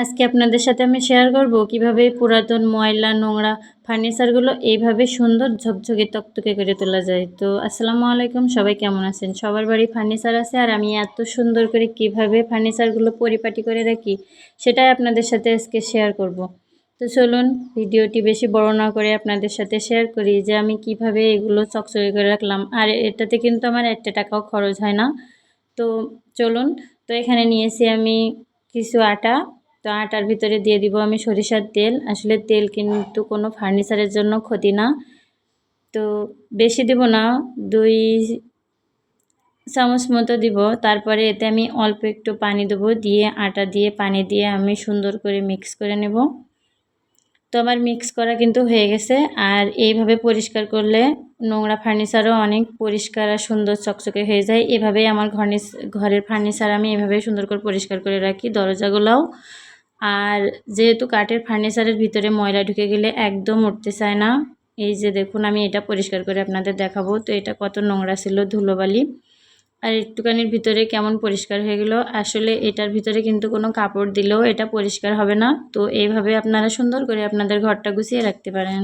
আজকে আপনাদের সাথে আমি শেয়ার করব কিভাবে পুরাতন ময়লা নোংরা ফার্নিচারগুলো এইভাবে সুন্দর ঝকঝকে তকতকে করে তোলা যায়। তো আসসালামু আলাইকুম, সবাই কেমন আছেন? সবার বাড়ি ফার্নিচার আছে, আর আমি এত সুন্দর করে কিভাবে ফার্নিচারগুলো পরিপাটি করে রাখি সেটাই আপনাদের সাথে আজকে শেয়ার করব। তো চলুন ভিডিওটি বেশি বড় না করে আপনাদের সাথে শেয়ার করি যে আমি কিভাবে এগুলো চকচকে করে রাখলাম। আর এটাতে কিন্তু আমার একটা টাকাও খরচ হয় না। তো চলুন, তো এখানে নিয়েছি আমি কিছু আটা। তো আটার ভিতরে দিয়ে দিব আমি সরিষার তেল। আসলে তেল কিন্তু কোনো ফার্নিচারের জন্য ক্ষতি না। তো বেশি দিব না, 2 চামচ মতো দিব। তারপরে এতে আমি অল্প একটু পানি দেবো, দিয়ে আটা দিয়ে পানি দিয়ে আমি সুন্দর করে মিক্স করে নেব। তো আমার মিক্স করা কিন্তু হয়ে গেছে। আর এইভাবে পরিষ্কার করলে নোংরা ফার্নিচারও অনেক পরিষ্কার আর সুন্দর চকচকে হয়ে যায়। এভাবেই আমার ঘরের ফার্নিচার আমি এভাবে সুন্দর করে পরিষ্কার করে রাখি, দরজাগুলোও। আর যেহেতু কাঠের ফার্নিচারের ভিতরে ময়লা ঢুকে গেলে একদম উঠতে চায় না। এই যে দেখুন, আমি এটা পরিষ্কার করে আপনাদের দেখাবো। তো এটা কত নোংরা ছিল, ধুলোবালি। আর একটুখানির ভিতরে কেমন পরিষ্কার হয়ে গেল। আসলে এটার ভিতরে কিন্তু কোনো কাপড় দিলেও এটা পরিষ্কার হবে না। তো এইভাবে আপনারা সুন্দর করে আপনাদের ঘরটা গুছিয়ে রাখতে পারেন।